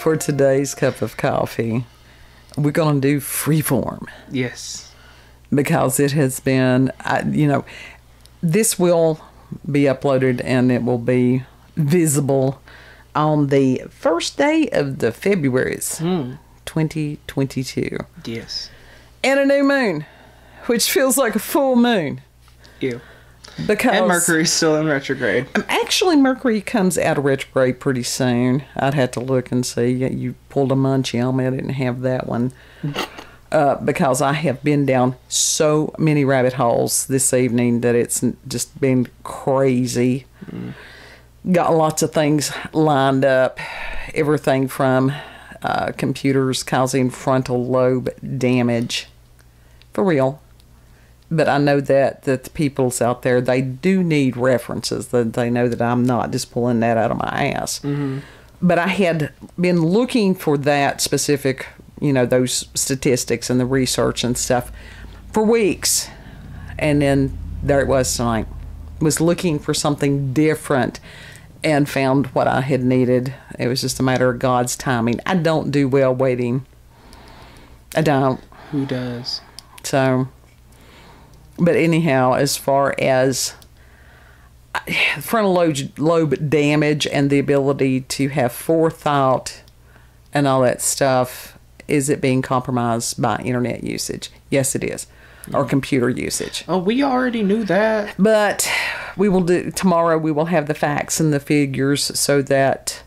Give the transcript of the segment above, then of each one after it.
for today's cup of coffee, we're going to do freeform. Yes. Because it has been, this will be uploaded and it will be visible on the first day of the February's 2022. Yes. And a new moon, which feels like a full moon. Ew. Because and Mercury's still in retrograde. Actually, Mercury comes out of retrograde pretty soon. I'd have to look and see. You pulled a munchie on me. I didn't have that one. Because I have been down so many rabbit holes this evening that it's just been crazy. Got lots of things lined up. Everything from computers causing frontal lobe damage. For real. But I know that the people's out there, they do need references. That they know that I'm not just pulling that out of my ass. Mm-hmm. But I had been looking for that specific, those statistics and the research and stuff for weeks. And then there it was tonight. Was looking for something different and found what I had needed. It was just a matter of God's timing. I don't do well waiting. I don't. Who does? So, but anyhow, as far as frontal lobe damage and the ability to have forethought and all that stuff, is it being compromised by internet usage? Yes, it is. Or computer usage. Oh, we already knew that. But tomorrow we will have the facts and the figures so that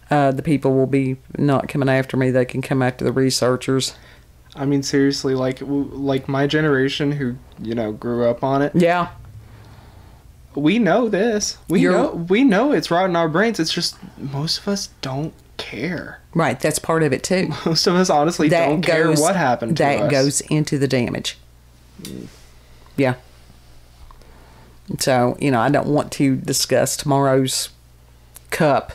the people will be not coming after me. They can come after the researchers. I mean, seriously, like my generation who, grew up on it. Yeah. We know this. We know it's rotting our brains. It's just most of us don't care. Right, that's part of it too. Most of us honestly don't care what happened to us. That goes into the damage. Yeah. So, I don't want to discuss tomorrow's cup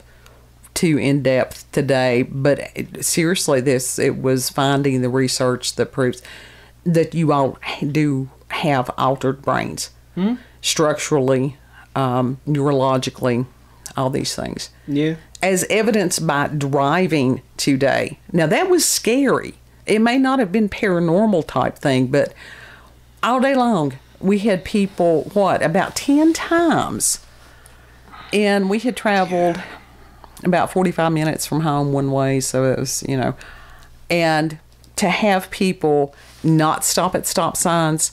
too in depth today, but seriously, it was finding the research that proves that you all do have altered brains. Structurally, neurologically, all these things. Yeah. As evidenced by driving today. Now, that was scary. It may not have been paranormal type thing, but all day long, we had people, about 10 times. And we had traveled about 45 minutes from home one way, so it was, and to have people not stop at stop signs,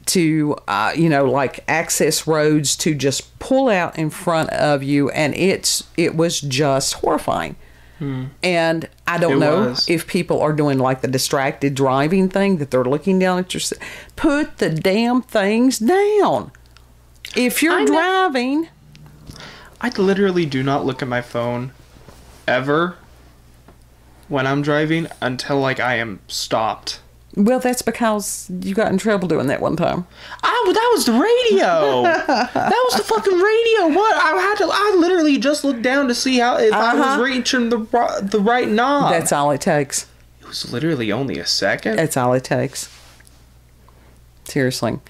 to, like access roads, to just pull out in front of you, and it was just horrifying. And I don't know if people are doing like the distracted driving thing, that they're looking down at your... Put the damn things down. If you're driving... I literally do not look at my phone ever when I'm driving until I am stopped. Well, that's because you got in trouble doing that one time. That was the radio. That was the fucking radio. What? I literally just looked down to see if I was reaching the right knob. That's all it takes. It was literally only a second. That's all it takes. Seriously.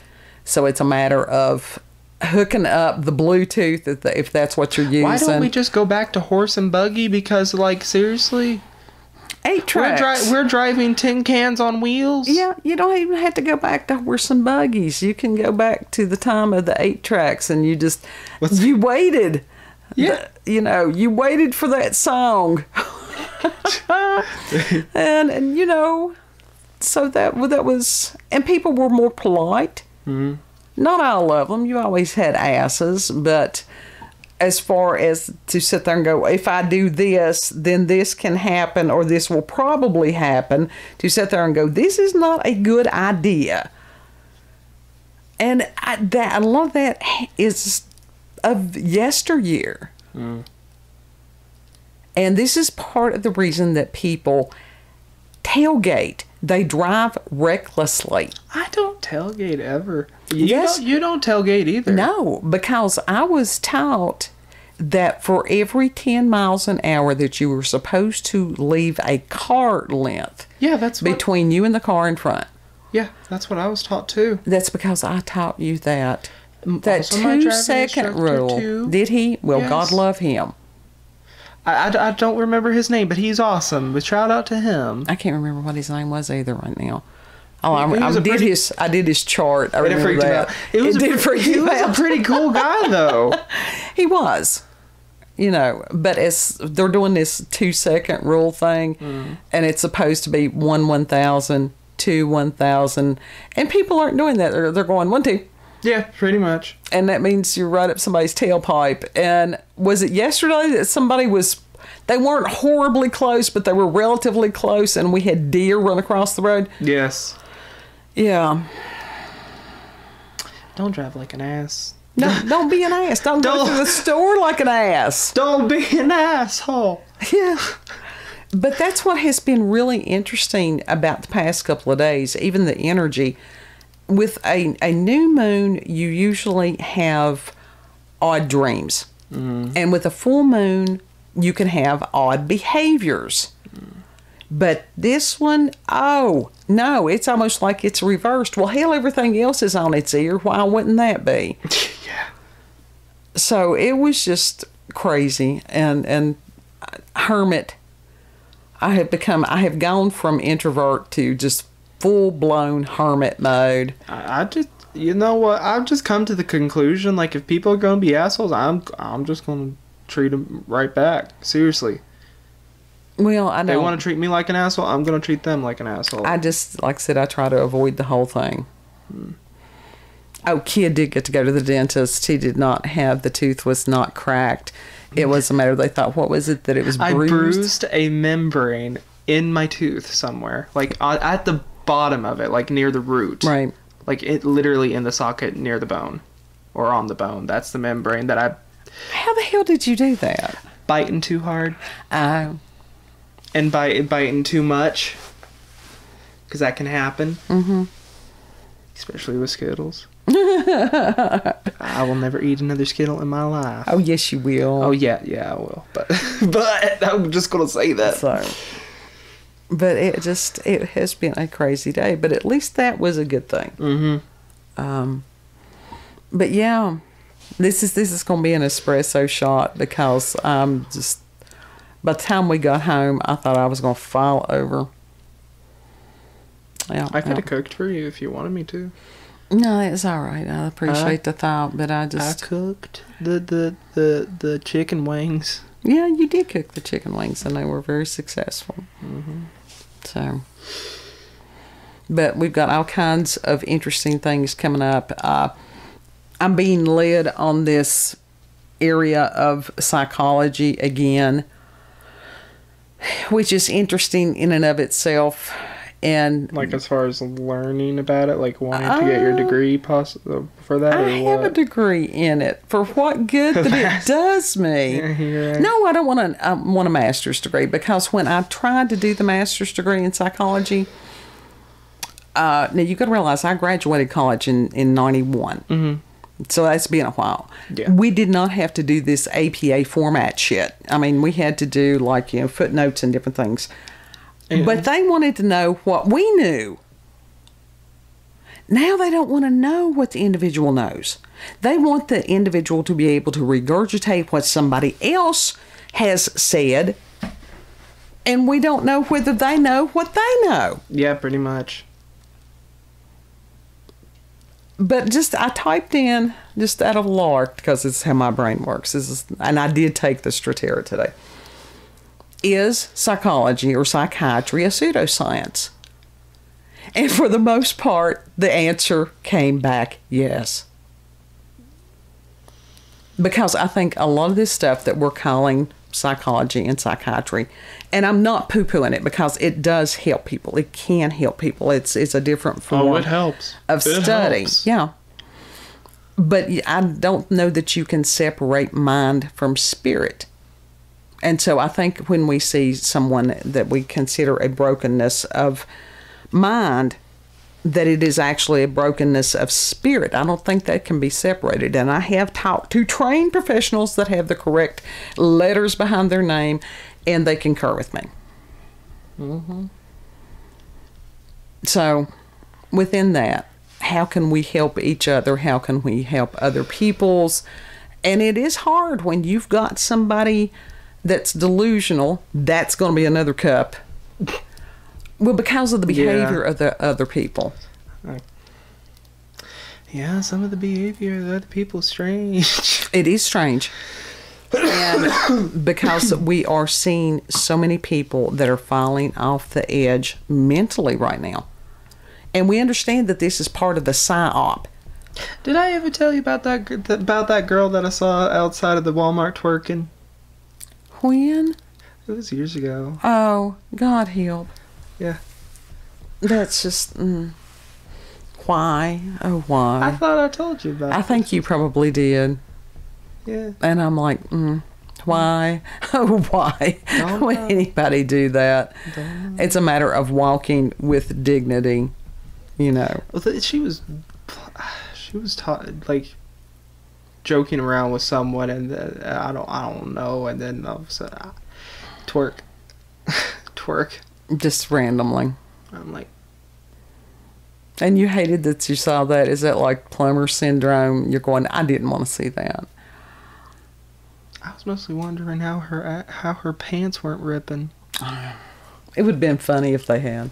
So it's a matter of hooking up the Bluetooth if that's what you're using. Why don't we just go back to horse and buggy? Because, seriously... 8 tracks. We're driving tin cans on wheels. Yeah, you don't even have to go back to horse and buggies. You can go back to the time of the 8 tracks, and you just you waited. Yeah, you waited for that song, and so that was, and people were more polite. Mm-hmm. Not all of them. You always had asses, but. As far as to sit there and go, if I do this, then this can happen, or this will probably happen, to sit there and go, this is not a good idea. And a lot of that is of yesteryear. And this is part of the reason that people tailgate. They drive recklessly. I don't tailgate ever. You don't tailgate either. No, because I was taught that for every 10 miles an hour that you were supposed to leave a car length between you and the car in front. Yeah, that's what I was taught too. That's because I taught you that. That 2-second rule. Too. Did he? Well, yes. God love him. I don't remember his name, but he's awesome. But shout out to him. I can't remember what his name was either right now. Oh, I did his chart. I remember that. He was a pretty cool guy, though. He was, but as they're doing this 2-second rule thing, and it's supposed to be 1,000, 2 1,000, and people aren't doing that. They're going 1 2. Yeah, pretty much. And that means you're right up somebody's tailpipe. And was it yesterday that somebody was? They weren't horribly close, but they were relatively close, and we had deer run across the road. Yes. Yeah. Don't drive like an ass. No, don't be an ass. Don't go to the store like an ass. Don't be an asshole. Yeah. But that's what has been really interesting about the past couple of days, even the energy. With a new moon, you usually have odd dreams. And with a full moon, you can have odd behaviors. But this one, oh, no, it's almost like it's reversed. Well, hell, everything else is on its ear. Why wouldn't that be? Yeah. So it was just crazy. And hermit, I have gone from introvert to just full-blown hermit mode. I just, you know what? I've just come to the conclusion, like, if people are going to be assholes, I'm just going to treat them right back. Seriously. Well, I know. They want to treat me like an asshole, I'm going to treat them like an asshole. I just, like I said, I try to avoid the whole thing. Oh, kid did get to go to the dentist. He did not have, the tooth was not cracked. It was a matter, they thought, what was it, that it was bruised? I bruised a membrane in my tooth somewhere. Like, at the bottom of it, like near the root. Right. Like, it literally in the socket near the bone. Or on the bone. That's the membrane that I... How the hell did you do that? Biting too hard. Oh. And biting too much, because that can happen. Especially with Skittles. I will never eat another Skittle in my life. Oh, yes, you will. Oh, yeah, I will. But I'm just going to say that. So, but it has been a crazy day. But at least that was a good thing. But yeah, this is going to be an espresso shot, because just... By the time we got home, I thought I was going to fall over. Yeah, I could have cooked for you if you wanted me to. No, it's all right. I appreciate the thought, but I cooked the chicken wings. Yeah, you did cook the chicken wings, and they were very successful. So, but we've got all kinds of interesting things coming up. I'm being led on this area of psychology again, which is interesting in and of itself. And like, as far as learning about it, like wanting to get your degree for that, I have a degree in it. For what good that it does me? Right. No, I don't want a master's degree, because when I tried to do the master's degree in psychology, now you got to realize I graduated college in 91. So that's been a while. Yeah. We did not have to do this APA format shit. I mean, we had to do, like, footnotes and different things. But they wanted to know what we knew. Now they don't want to know what the individual knows. They want the individual to be able to regurgitate what somebody else has said, and we don't know whether they know what they know. Yeah, pretty much. But I typed in, just out of lark, because it's how my brain works. And I did take the Stratera today. Is psychology or psychiatry a pseudoscience? And for the most part, the answer came back yes. Because I think a lot of this stuff that we're calling psychology and psychiatry, and I'm not poo-pooing it, because it does help people. It can help people. It's a different form it helps. of study. Helps. Yeah. But I don't know that you can separate mind from spirit. And so I think when we see someone that we consider a brokenness of mind, that it is actually a brokenness of spirit. I don't think that can be separated. And I have talked to trained professionals that have the correct letters behind their name, and they concur with me. So within that, how can we help each other? How can we help other people's? And it is hard when you've got somebody that's delusional, that's going to be another cup. Well, because of the behavior of the other people. Yeah, some of the behavior of the other people is strange. It is strange. And because we are seeing so many people that are falling off the edge mentally right now. And we understand that this is part of the psyop. Did I ever tell you about that girl that I saw outside of the Walmart twerking? When? It was years ago. Oh, God help. Yeah. That's just... Why? Oh, why? I thought I told you about it. I think you probably did. Yeah. And I'm like, why? Oh, why would anybody do that? It's a matter of walking with dignity, you know. Well, she was like joking around with someone, and I don't know, and then all of a sudden, twerk, just randomly. I'm like, and you hated that you saw that. Is that like plumber syndrome? You're going, I didn't want to see that. I was mostly wondering how her pants weren't ripping. It would have been funny if they had.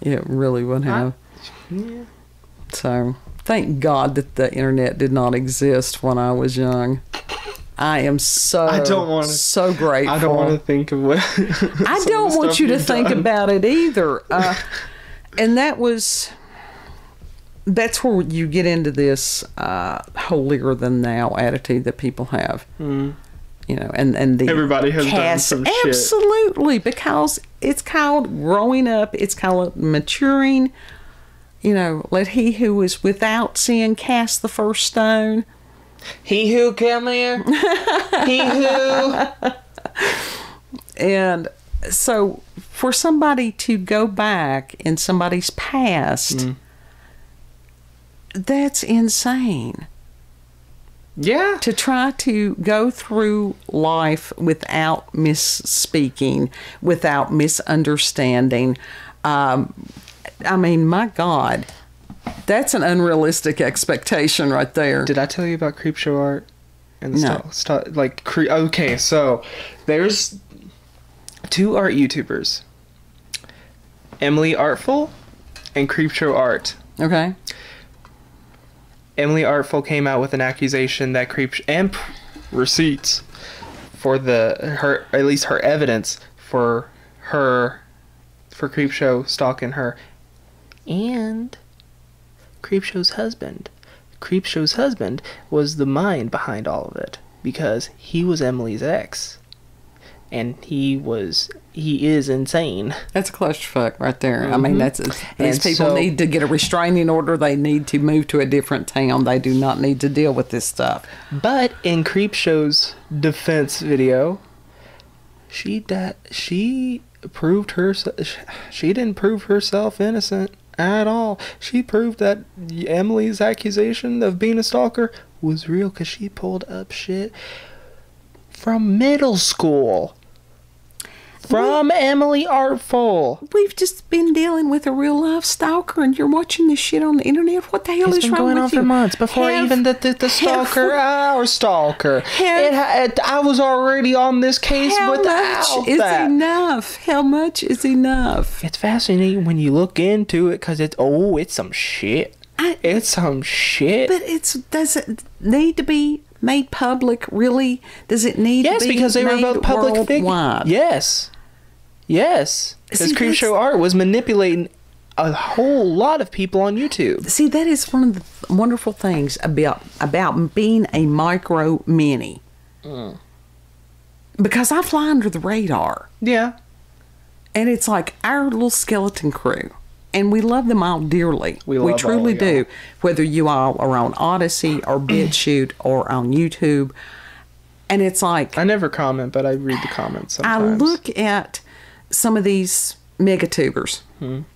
It really would have. Yeah. So, thank God that the internet did not exist when I was young. I am so grateful. I don't want to think of what. I don't want you to think about it either. And that's where you get into this holier than thou attitude that people have. You know, and the everybody has done some shit. Absolutely, because it's called growing up. It's called maturing. You know, let he who is without sin cast the first stone. He who, come here. He who. And so for somebody to go back in somebody's past, that's insane. Yeah. To try to go through life without misspeaking, without misunderstanding. I mean, my God, that's an unrealistic expectation right there. Did I tell you about Creepshow Art? And the okay, so there's 2 art YouTubers, Emily Artful and Creepshow Art. Okay. Emily Artful came out with an accusation that and receipts for her evidence for Creepshow stalking her, and Creepshow's husband. Creepshow's husband was the mind behind all of it because he was Emily's ex, and he is insane. That's a clusterfuck right there. I mean, these people need to get a restraining order. They need to move to a different town. They do not need to deal with this stuff. But in Creepshow's defense video, she proved she didn't prove herself innocent at all. She proved that Emily's accusation of being a stalker was real because she pulled up shit from middle school. From Emily Artful. We've just been dealing with a real life stalker, and you're watching this shit on the internet. What the hell is wrong with you? It's been going on for months before even the stalker, our stalker. I was already on this case without that. How much is enough? How much is enough? It's fascinating when you look into it because it's some shit. It's some shit. But does it need to be made public? Really? Does it need to be? Yes, because they were both public figures. Yes, because Creepshow Art was manipulating a whole lot of people on YouTube. See, that is one of the wonderful things about being a micro mini. Because I fly under the radar. Yeah. And it's like our little skeleton crew. And we love them all dearly. We truly do. Whether you all are on Odyssey or BitChute or on YouTube. And it's like... I never comment, but I read the comments sometimes. I look at some of these megatubers. And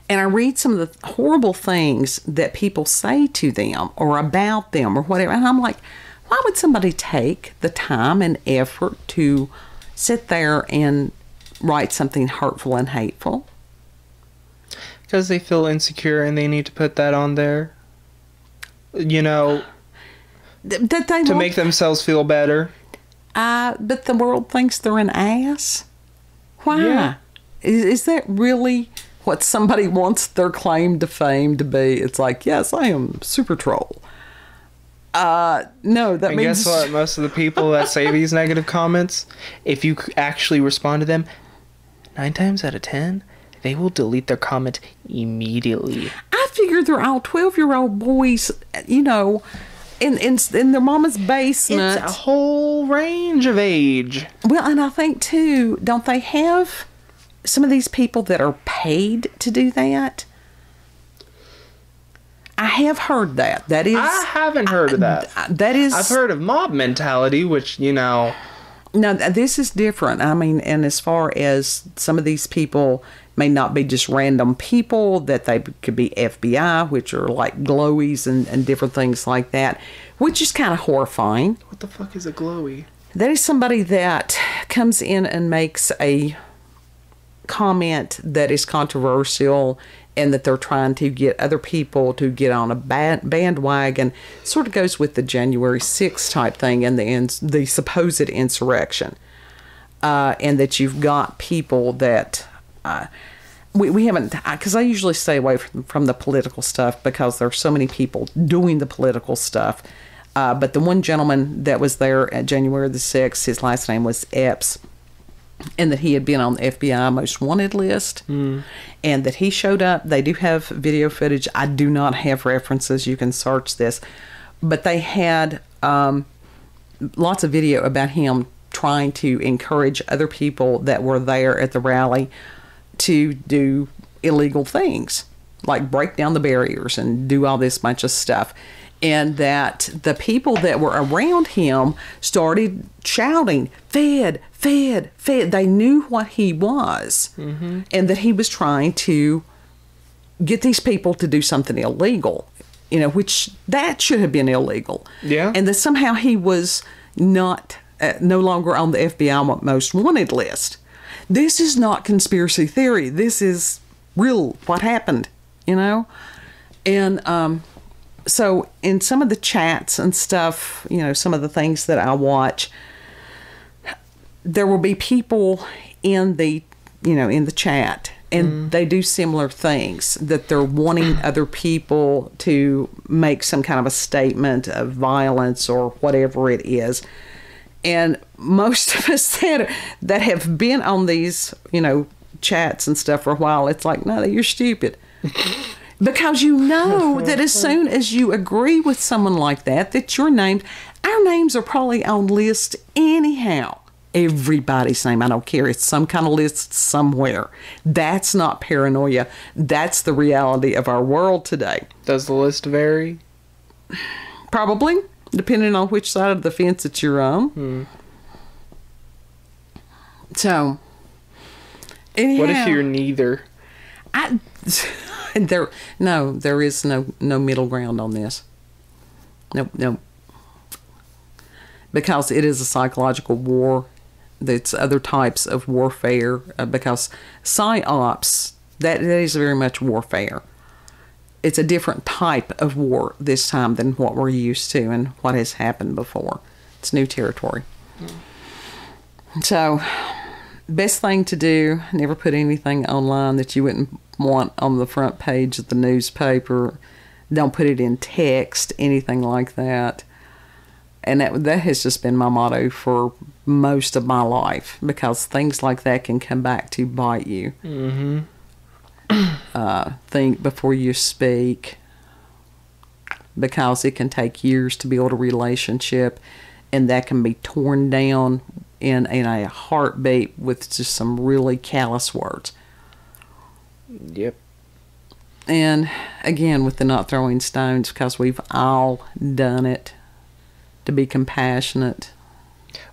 I read some of the horrible things that people say to them or about them or whatever. And I'm like, why would somebody take the time and effort to sit there and write something hurtful and hateful? Because they feel insecure and they need to put that on there. You know, to make themselves feel better. But the world thinks they're an ass. Why? Yeah. Is that really what somebody wants their claim to fame to be? It's like, yes, I am super troll. No, that and means... guess what? Most of the people that say these negative comments, if you actually respond to them, 9 times out of 10, they will delete their comment immediately. I figure they're all 12-year-old boys, you know, in their mama's basement. It's a whole range of age. Well, and I think, too, don't they have some of these people that are paid to do that? I have heard that. That is... I haven't heard of that. That is... I've heard of mob mentality, which, you know... No, this is different. I mean, and as far as some of these people may not be just random people, that they could be FBI, which are like glowies and different things like that, which is kind of horrifying. What the fuck is a glowy? That is somebody that comes in and makes a comment that is controversial and that they're trying to get other people to get on a bandwagon. Sort of goes with the January 6th type thing and the supposed insurrection. And that you've got people that... we haven't... Because I usually stay away from the political stuff because there are so many people doing the political stuff. But the one gentleman that was there at January the 6th, his last name was Epps, and that he had been on the FBI most wanted list, and that he showed up. They do have video footage. I do not have references. You can search this. But they had lots of video about him trying to encourage other people that were there at the rally to do illegal things, like break down the barriers and do all this bunch of stuff. And that the people that were around him started shouting, "Fed, Fed, Fed." They knew what he was, and that he was trying to get these people to do something illegal, you know, which that should have been illegal. Yeah. And that somehow he was not, no longer on the FBI most wanted list. This is not conspiracy theory. This is real, what happened, you know? And, so in some of the chats and stuff, you know, some of the things that I watch, there will be people in the, you know, in the chat, and they do similar things, that they're wanting other people to make some kind of a statement of violence or whatever it is. And most of us that have been on these, you know, chats and stuff for a while, it's like, no, you're stupid. Because you know that as soon as you agree with someone like that, that your names, our names are probably on list anyhow. Everybody's name, I don't care. It's some kind of list somewhere. That's not paranoia. That's the reality of our world today. Does the list vary? Probably, depending on which side of the fence that you're on. So, anyhow, what if you're neither? There is no middle ground on this. No. Because it is a psychological war. It's other types of warfare. Because psyops, that is very much warfare. It's a different type of war this time than what we're used to and what has happened before. It's new territory. So, best thing to do, never put anything online that you wouldn't want on the front page of the newspaper. Don't put it in text, anything like that. And that has just been my motto for most of my life, because things like that can come back to bite you. Think before you speak, because it can take years to build a relationship, and that can be torn down in a heartbeat with just some really callous words. Yep. And again, with the not throwing stones, because we've all done it, to be compassionate.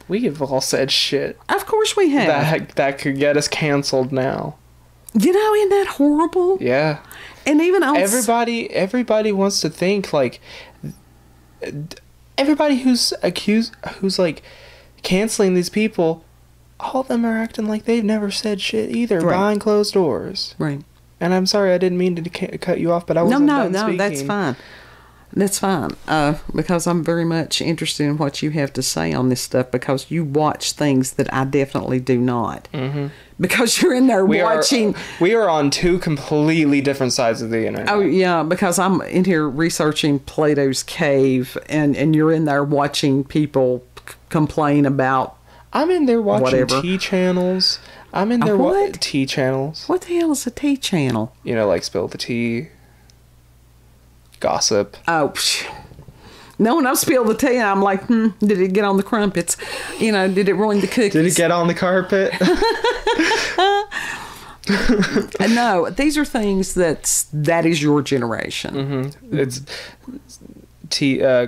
We have all said shit. Of course we have. That could get us canceled now. You know, isn't that horrible? Yeah. And even on everybody wants to think like everybody who's like canceling these people, all of them are acting like they've never said shit either, right, behind closed doors. Right. And I'm sorry, I didn't mean to cut you off, but I wasn't done speaking. No, that's fine. That's fine, because I'm very much interested in what you have to say on this stuff, because you watch things that I definitely do not. Mm-hmm. Because you're in there watching. We are on two completely different sides of the internet. Oh, yeah, because I'm in here researching Plato's Cave, and you're in there watching people complain about I'm in there watching whatever. T channels. I'm in there watching T channels. What the hell is a T channel? You know, like Spill the Tea. Gossip. Oh, no, when I spill the tea, I'm like, did it get on the crumpets? You know, did it ruin the cookies? Did it get on the carpet? No, these are things that is your generation. Mm-hmm. It's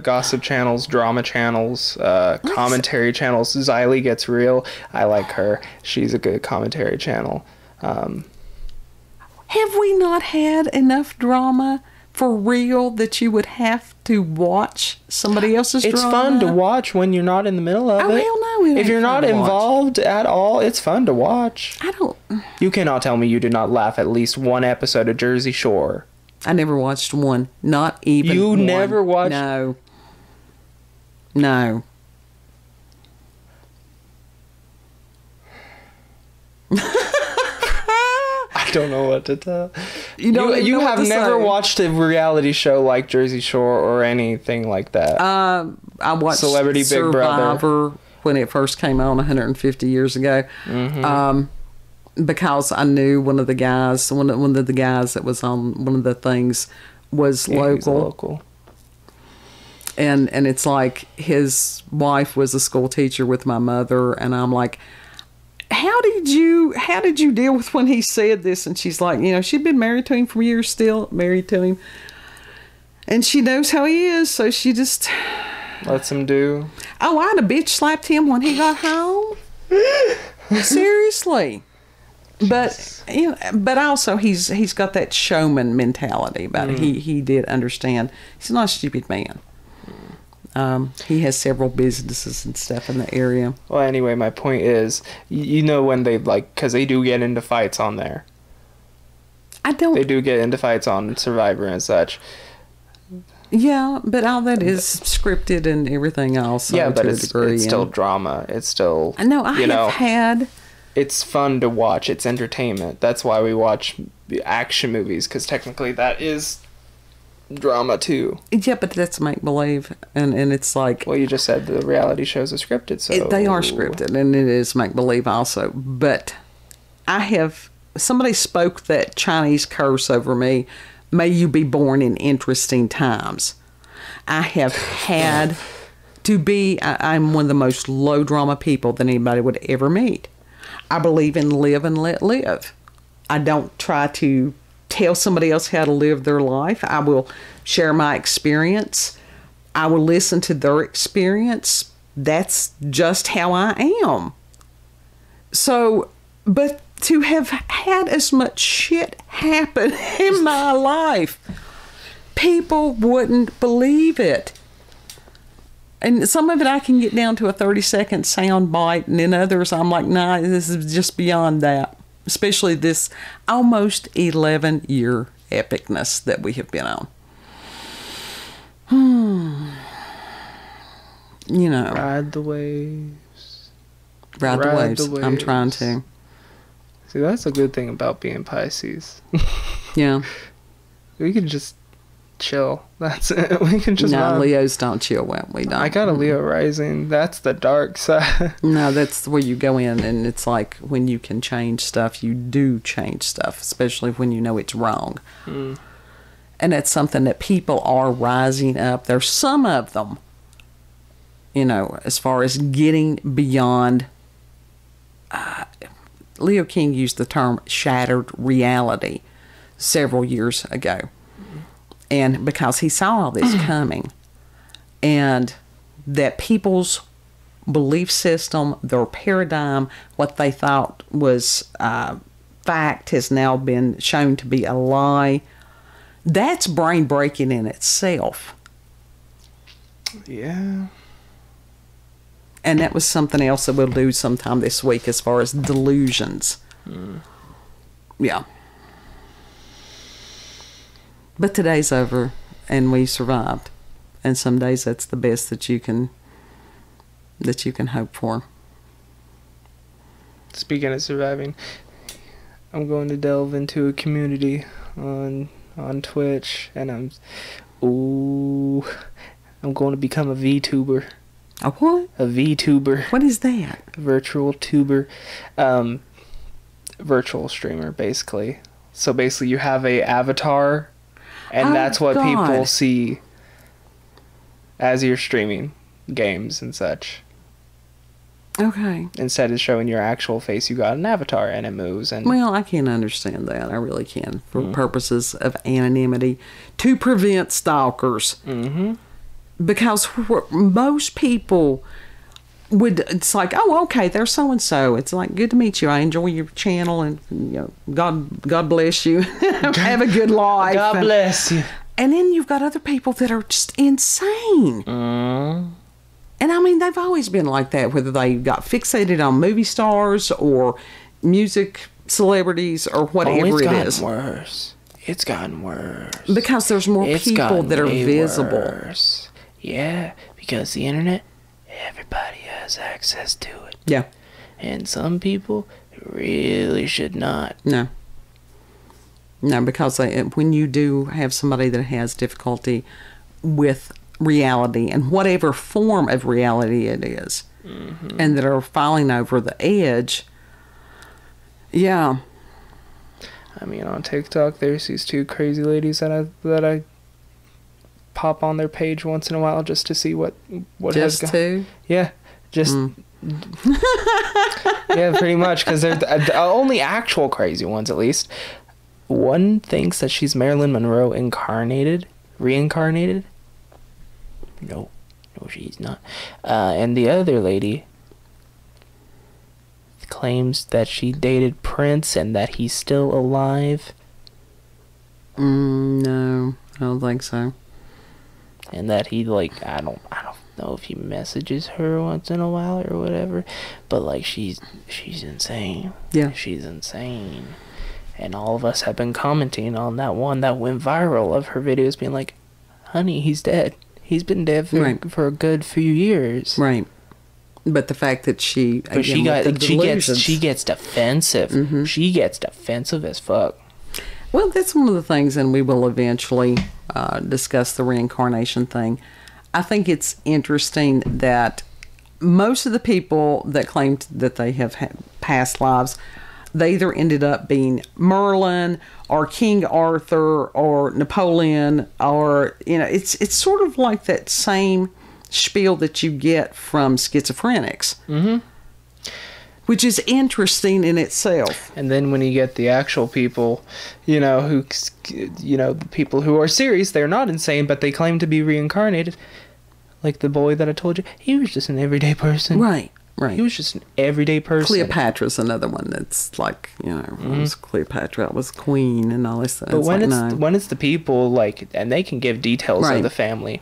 gossip channels, drama channels, commentary channels. Xylee Gets Real. I like her. She's a good commentary channel. Have we not had enough drama for real that you would have to watch somebody else's drama? It's fun to watch when you're not in the middle of it. Hell no, if you're not involved at all, it's fun to watch. I don't. You cannot tell me you did not laugh at least one episode of Jersey Shore. I never watched one. Not even You one. never watched? No. I don't know what to tell. You have never watched a reality show like Jersey Shore or anything like that. I watched Celebrity Big Brother Survivor when it first came on 150 years ago. Mm-hmm. Because I knew one of the guys that was on one of the things was local. And it's like his wife was a school teacher with my mother, and I'm like, how did you deal with when he said this? And she's like, she'd been married to him for years, still married to him, and she knows how he is, so she just lets him do. Oh, I'd have bitch slapped him when he got home. Seriously. But but also he's got that showman mentality about it. He did understand. He's not a stupid man. He has several businesses and stuff in the area. Well, anyway, my point is, when they because they do get into fights on there. They do get into fights on Survivor and such. Yeah, but all that is scripted and everything else. Yeah, but it's still drama. It's still. I know. I have had. It's fun to watch. It's entertainment. That's why we watch action movies, because technically that is drama too. Yeah, but that's make believe, and it's like. Well, you just said the reality shows are scripted, so they are scripted, and it is make believe also. But somebody spoke that Chinese curse over me. May you be born in interesting times. I have had to be. I'm one of the most low drama people that anybody would ever meet. I believe in live and let live. I don't try to tell somebody else how to live their life. I will share my experience. I will listen to their experience. That's just how I am. So, but to have had as much shit happen in my life, people wouldn't believe it. And some of it I can get down to a 30-second sound bite, and in others I'm like, nah, this is just beyond that. Especially this almost 11-year epicness that we have been on. Ride the waves. Ride the waves. I'm trying to. See, that's a good thing about being Pisces. Yeah. We can just chill. That's it. We can just No, Leos don't chill well. We don't. I got a Leo rising. That's the dark side. No, that's where you go in, and it's like when you can change stuff, you do change stuff, especially when you know it's wrong. And that's something that people are rising up. There's some of them, as far as getting beyond. Leo King used the term shattered reality several years ago. And because he saw all this coming, and that people's belief system, their paradigm, what they thought was fact has now been shown to be a lie. That's brain breaking in itself. Yeah. And that was something else that we'll do sometime this week as far as delusions. Yeah. But today's over, and we survived. And some days that's the best that you can hope for. Speaking of surviving, I'm going to delve into a community on Twitch, and I'm going to become a VTuber. A what? A VTuber. What is that? Virtual tuber. Virtual streamer, basically. So basically you have a avatar, and that's what people see as you're streaming games and such. Okay. Instead of showing your actual face, you got an avatar and it moves. And well, I can understand that. I really can, for purposes of anonymity, to prevent stalkers. Mm-hmm. Because most people would, it's like, oh, okay, there's so and so. It's like, good to meet you. I enjoy your channel, and God bless you. Have a good life. God bless you. And then you've got other people that are just insane. And I mean, they've always been like that, whether they got fixated on movie stars or music celebrities or whatever it is. Worse. It's gotten worse. Because there's more people that are visible. Worse. Yeah, because the internet, everybody has access to it. Yeah. And some people really should not. No, because when you do have somebody that has difficulty with reality, and whatever form of reality it is, and that are falling over the edge, yeah. I mean, on TikTok, there's these two crazy ladies that I pop on their page once in a while just to see what just has two? Yeah, just yeah, pretty much, because they're the only actual crazy ones, at least. One thinks that she's Marilyn Monroe reincarnated. No, she's not. And the other lady claims that she dated Prince and that he's still alive. No, I don't think so. And that he, like, I don't know if he messages her once in a while or whatever, but like she's insane. Yeah, she's insane. And all of us have been commenting on that one that went viral of her videos being like, honey, he's dead. He's been dead for a good few years. Right. But the fact that she gets defensive. Mm-hmm. She gets defensive as fuck. Well, that's one of the things, and we will eventually discuss the reincarnation thing. I think it's interesting that most of the people that claimed that they have had past lives, they either ended up being Merlin or King Arthur or Napoleon, or, it's sort of like that same spiel that you get from schizophrenics. Mm-hmm. Which is interesting in itself. And then when you get the actual people, the people who are serious, they're not insane, but they claim to be reincarnated. Like the boy that I told you, he was just an everyday person. Right. He was just an everyday person. Cleopatra's another one that's like, it was Cleopatra, it was queen and all this. But when it's the people, like, and they can give details of the family,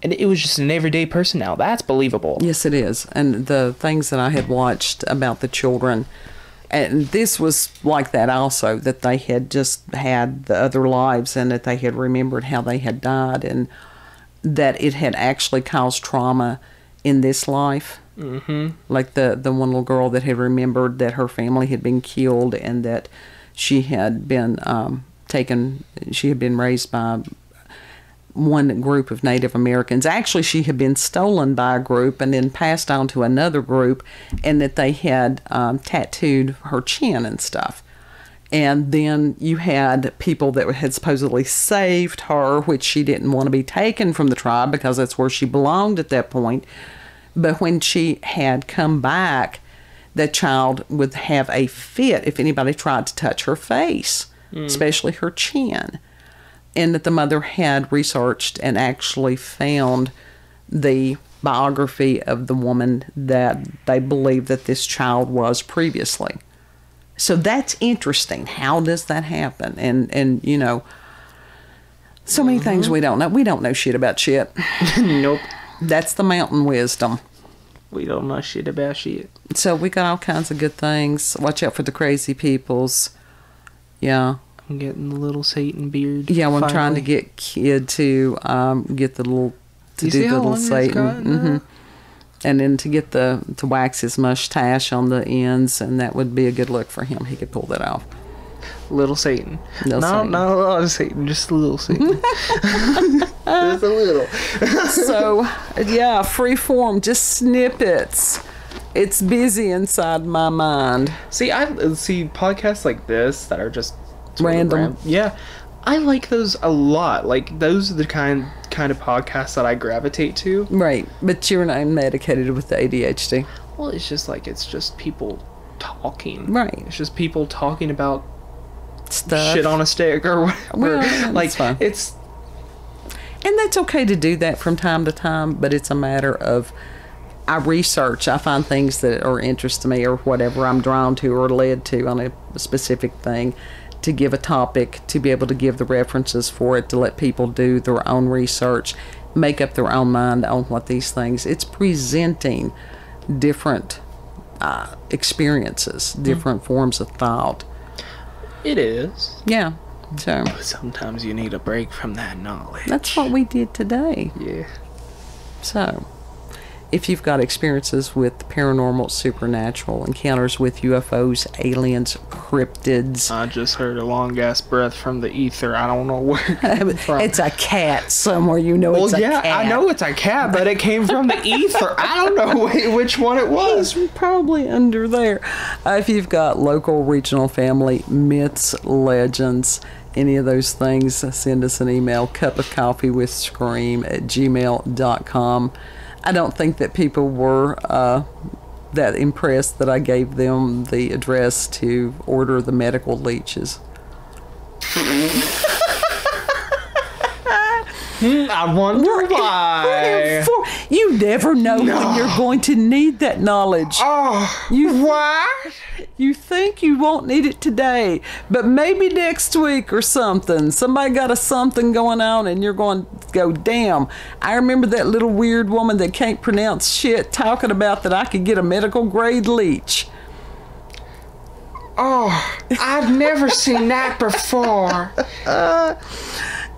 and it was just an everyday person now, that's believable. Yes, it is. And the things that I had watched about the children, and this was like that also, that they had just had the other lives and that they had remembered how they had died, and that it had actually caused trauma in this life. Mm-hmm. Like the one little girl that had remembered that her family had been killed and that she had been she had been raised by one group of Native Americans. Actually, she had been stolen by a group and then passed on to another group, and that they had tattooed her chin and stuff. And then you had people that had supposedly saved her, which she didn't want to be taken from the tribe because that's where she belonged at that point. But when she had come back, that child would have a fit if anybody tried to touch her face, especially her chin. And that the mother had researched and actually found the biography of the woman that they believe that this child was previously. So that's interesting. How does that happen? And so many things we don't know. We don't know shit about shit. Nope. That's the mountain wisdom. We don't know shit about shit. So we got all kinds of good things. Watch out for the crazy peoples. Yeah. on getting the little Satan beard. Yeah, I'm finally. trying to get kid to get the little to You do see the how little long it's Satan, gotten? and then to get to wax his mustache on the ends, and that would be a good look for him. He could pull that off. Little Satan. Little Satan. Not a lot of Satan, just a little Satan. Just a little. So, yeah, free form, just snippets. It's busy inside my mind. See, I see podcasts like this that are just sort of Random. Yeah, I like those a lot. Like those are the kind of podcasts that I gravitate to. Right, but you're not medicated with the ADHD. Well, it's just people talking. Right. It's just people talking about Stuff. shit on a stick or whatever. Well, yeah, like that's fine. it's And that's okay to do that from time to time, but it's a matter of I research. I find things that are interest to me or whatever I'm drawn to or led to on a specific thing, to give a topic, to be able to give the references for it, to let people do their own research, make up their own mind on what these things. It's presenting different experiences, different forms of thought. it is. Yeah. So But sometimes you need a break from that knowledge. that's what we did today. Yeah. So, if you've got experiences with paranormal, supernatural, encounters with UFOs, aliens, cryptids, I just heard a long ass breath from the ether. I don't know where it came from. it's a cat somewhere. You know it's Well, a yeah, cat. I know it's a cat, but it came from the ether. I don't know which one it was. He's probably under there. If you've got local, regional, family, myths, legends, any of those things, send us an email, cupofcoffeewithscream@gmail.com. I don't think that people were that impressed that I gave them the address to order the medical leeches. I wonder why. You never know when you're going to need that knowledge. Oh, what? You think you won't need it today, but maybe next week or something. Somebody got a something going on and you're going to go, damn, I remember that little weird woman that can't pronounce shit talking about that I could get a medical grade leech. Oh, I've never seen that before.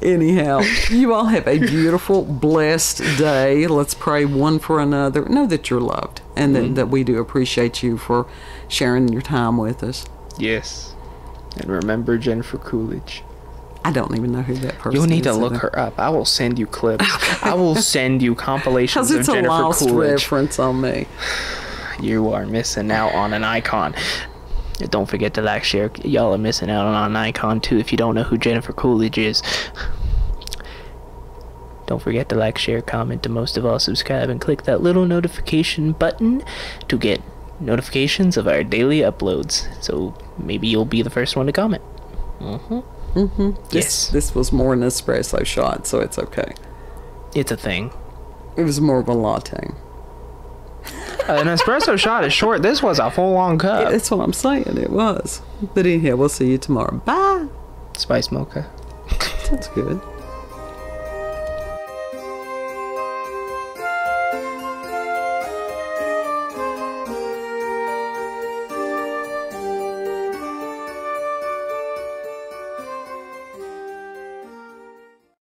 Anyhow, you all have a beautiful, blessed day. Let's pray one for another. Know that you're loved and that we do appreciate you for sharing your time with us. Yes. And remember Jennifer Coolidge. I don't even know who that person is. You'll need to either. look her up. I will send you clips. I will send you compilations Because it's of a Jennifer lost Coolidge. reference on me. You are missing out on an icon. Don't forget to like, share. Y'all are missing out on an icon too if you don't know who Jennifer Coolidge is. Don't forget to like, share, comment, and most of all subscribe and click that little notification button to get notifications of our daily uploads. So maybe you'll be the first one to comment. Yes. This was more an espresso shot, so it's okay. It's a thing. It was more of a latte. An espresso shot is short. This was a full-on cup. That's what I'm saying. It was. But anyhow, we'll see you tomorrow. Bye. Spice mocha. That's good.